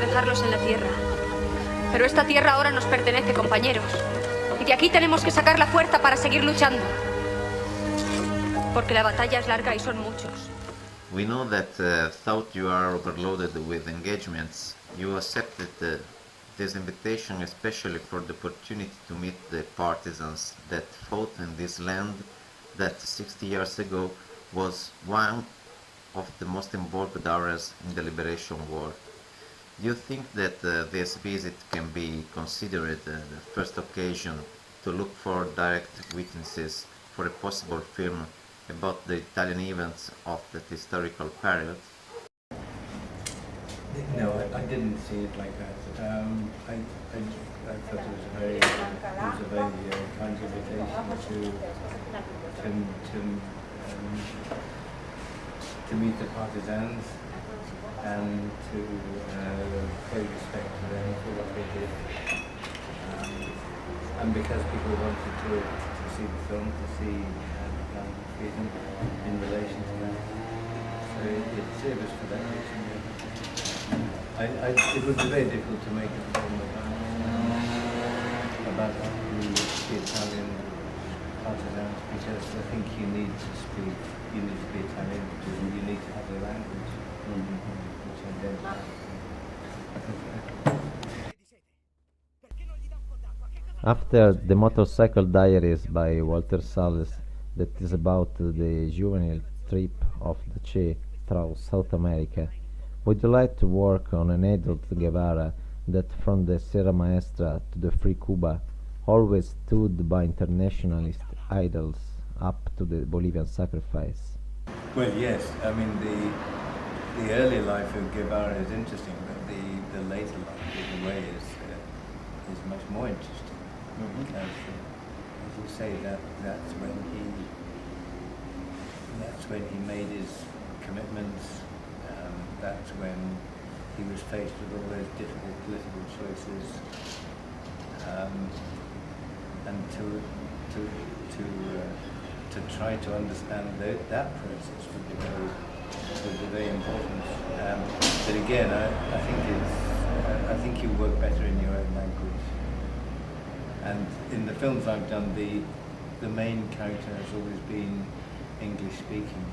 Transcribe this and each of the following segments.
dejarlos en la tierra. Pero esta tierra ahora nos pertenece, compañeros. Y de aquí tenemos que sacar la fuerza para seguir luchando. Porque la batalla es larga y son muchos. We know that thought you are overloaded with engagements. You accepted this invitation especially for the opportunity to meet the partisans that fought in this land that 60 years ago was one of the most involved areas in the liberation war. Do you think that this visit can be considered the first occasion to look for direct witnesses for a possible film about the Italian events of that historical period? No, I didn't see it like that. I thought it was a very kind invitation to meet the partisans and to pay respect to them for what they did. And because people wanted to see the film, to see freedom in relation to that. So it was for that reason. It would be very difficult to make a film about the Italian partisans because I think you need to be Italian, you need to have the language, which I don't have. After The Motorcycle Diaries by Walter Salles, that is about the juvenile trip of the Che through South America, would you like to work on an adult Guevara that from the Sierra Maestra to the Free Cuba always stood by internationalist idols up to the Bolivian sacrifice? Well, yes. I mean, the early life of Guevara is interesting, but the later life, in a way, is much more interesting. Because, as you say, that's when he made his commitments. That's when he was faced with all those difficult political choices, and to try to understand that process would be very important. But again, I think you work better in your own language. And in the films I've done, the main character has always been English speaking.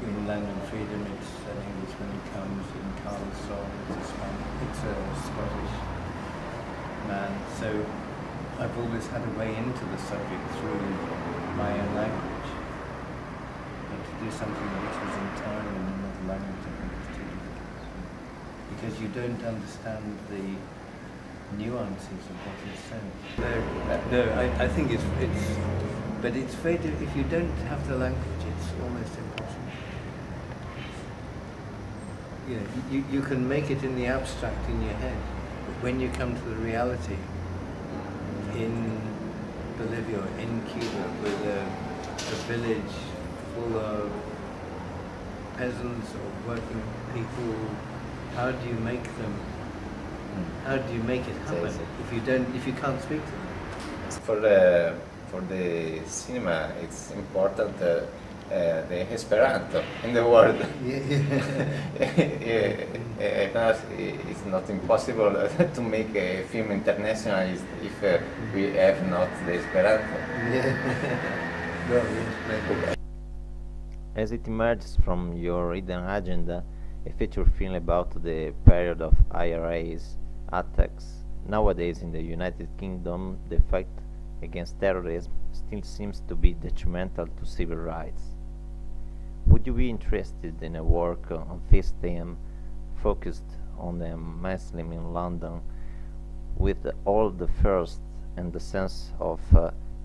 In Land and Freedom, it's an Englishman who comes. In Carl's Song, it's a Scottish man. So I've always had a way into the subject through my own language. But to do something which was entirely in another language, I think is too difficult. Because you don't understand the nuances of what is said. No, I think but it's very difficult. If you don't have the language, it's almost impossible. You know, you can make it in the abstract in your head, but when you come to the reality in Bolivia or in Cuba with a village full of peasants or working people, how do you make them? How do you make it happen if you can't speak to them? For the cinema, it's important the Esperanto in the world. It's not impossible to make a film international if we have not the Esperanto. As it emerges from your hidden agenda, a feature film about the period of IRA's attacks. Nowadays in the United Kingdom, the fight against terrorism still seems to be detrimental to civil rights. Would you be interested in a work on this theme focused on the Muslim in London with all the thirst and the sense of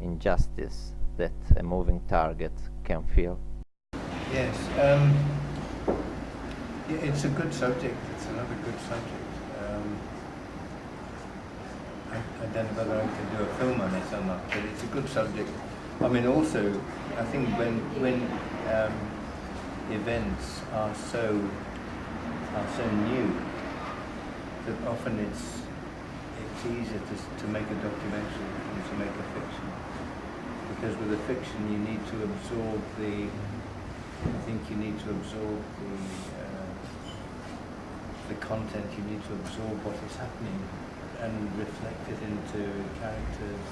injustice that a moving target can feel? Yes, it's a good subject. It's another good subject. I don't know whether I can do a film on it or not, but it's a good subject. I mean, also, I think when events are so new that often it's easier to make a documentary than to make a fiction, because with a fiction you need to absorb the content, you need to absorb what is happening and reflect it into characters.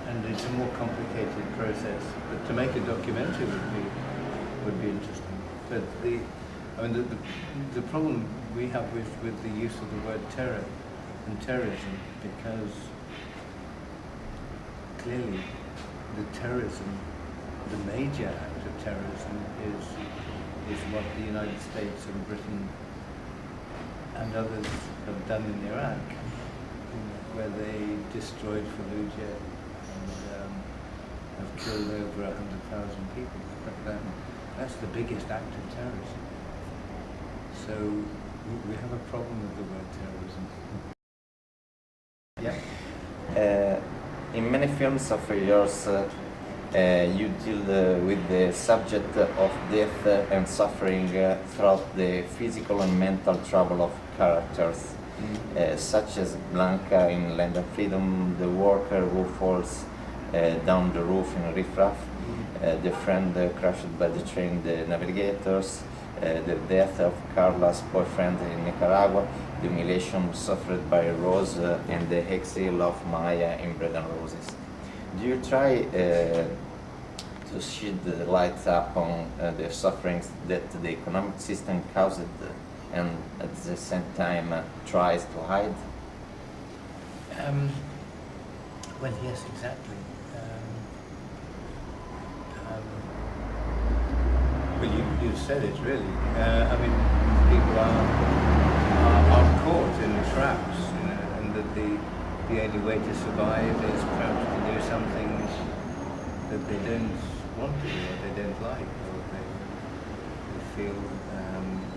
And it's a more complicated process. But to make a documentary would be interesting. But the problem we have with the use of the word terror and terrorism, because clearly the terrorism, the major act of terrorism is what the United States and Britain and others have done in Iraq, where they destroyed Fallujah and have killed over 100,000 people. That's the biggest act of terrorism. So we have a problem with the word terrorism. Yeah. In many films of yours, you deal with the subject of death and suffering throughout the physical and mental trouble of characters, such as Blanca in Land of Freedom, the worker who falls down the roof in Riff Raff, the friend crushed by the train, the navigators, the death of Carla's boyfriend in Nicaragua, the humiliation suffered by Rose, and the exile of Maya in Bread and Roses. Do you try to shed the light upon the sufferings that the economic system caused and at the same time tries to hide? Well, yes, exactly. Well, you said it really. I mean, people are caught in traps, you know, and that the only way to survive is perhaps to do something that they don't want to do, or they don't like, or they feel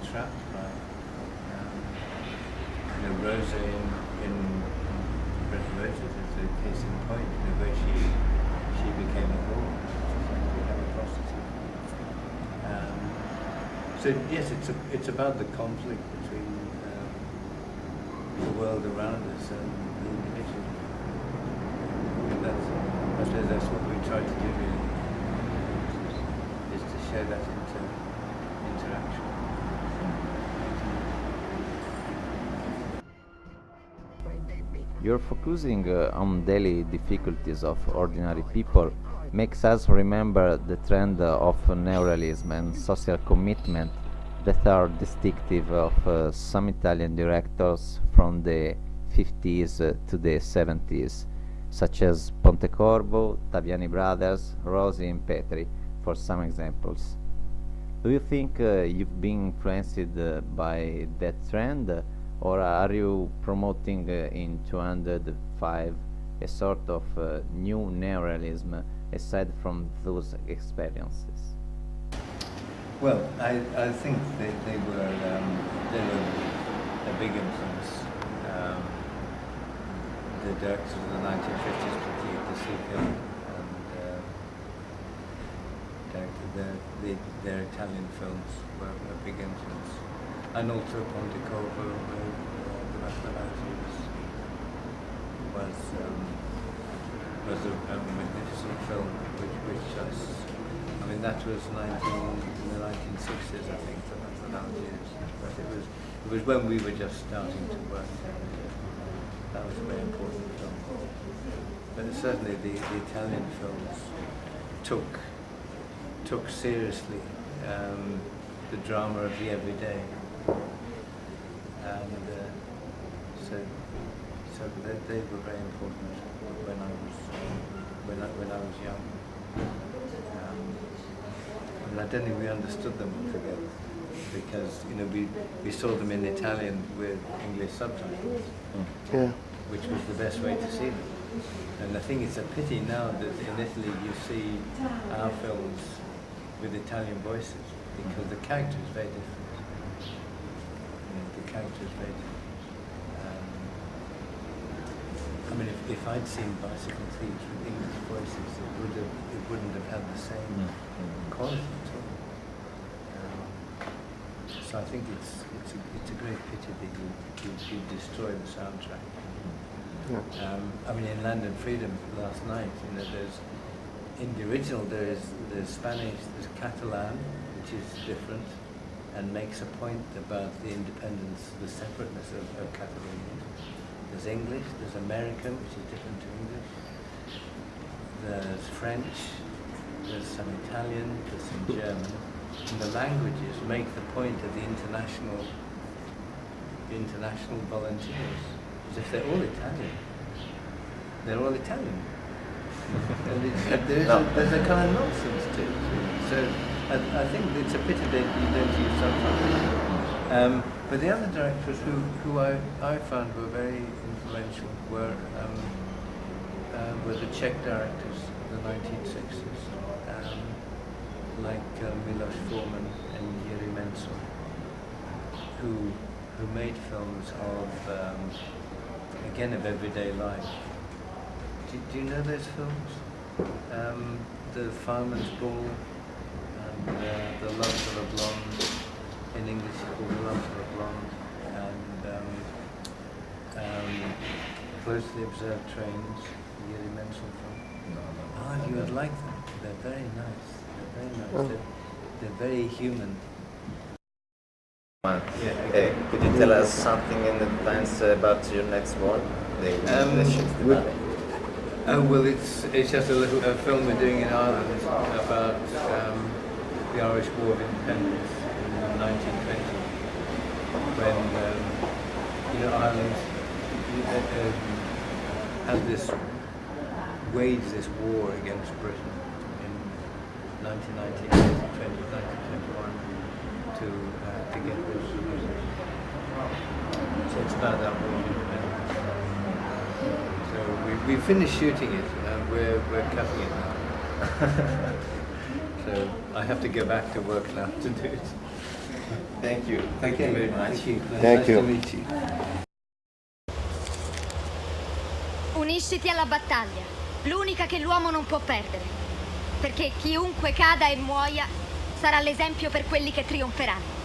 trapped by. You know, Rosa in Red Roses is a case in point, you know, where she became a whore, she became a prostitute. So yes, it's about the conflict between the world around us and the individual. And that's what we try to do really, is to show that interaction. You're focusing on daily difficulties of ordinary people makes us remember the trend of neorealism and social commitment that are distinctive of some Italian directors from the 50s to the 70s, such as Pontecorvo, Taviani Brothers, Rosi and Petri, for some examples. Do you think you've been influenced by that trend, or are you promoting in 205 a sort of new neorealism aside from those experiences? Well, I think they were a big influence. The directors of the 1950s, particularly De Sica, and directed their Italian films were a big influence. And also Pontecorvo, the Maserati was a magnificent film, which I mean that was in the 1960s, I think, the Maserati, but it was when we were just starting to work. That was a very important film. But certainly the Italian films took seriously the drama of the everyday, and so they were very important when I was young. And I don't think we understood them together, because you know we saw them in Italian with English subtitles, which was the best way to see them. And I think it's a pity now that in Italy you see our films with Italian voices, because the character is very different. The character is very different. I mean, if I'd seen Bicycle Thieves with English voices, it wouldn't have had the same quality at all. So I think it's a great pity that you destroy the soundtrack. I mean, in Land and Freedom last night, you know, in the original there's Spanish, there's Catalan, which is different, and makes a point about the independence, the separateness of Catalonia. There's English, there's American, which is different to English. There's French, there's some Italian, there's some German. And the languages make the point of the international volunteers, as if they're all Italian. They're all Italian. And there's a kind of nonsense to it. So I think it's a pity that you don't use subtitles. But the other directors who I found were very influential were the Czech directors of the 1960s, like Miloš Forman and Jiří Mencel, who made films of, again, of everyday life. Do you know those films? The Fireman's Ball, and The Love for the Blonde, in English it's called The Love for the Blonde, and Closely Observed Trains, the Jiří Mencel film. Oh, you would like them. They're very nice. They're very nice. They're very human. Could you tell us something in advance about your next one? Well, it's just a film we're doing in Ireland about the Irish War of Independence in 1920, when Ireland had waged this war against Britain in 1919, 1920, 1921 to get rid of the British. So it's about that war of independence. So we finished shooting it and we're cutting it now. So I have to go back to work now to do it. Thank you. Thank you very much. Thank you. Nice to meet you. Unisciti alla battaglia, l'unica che l'uomo non può perdere, perché chiunque cada e muoia sarà l'esempio per quelli che trionferanno.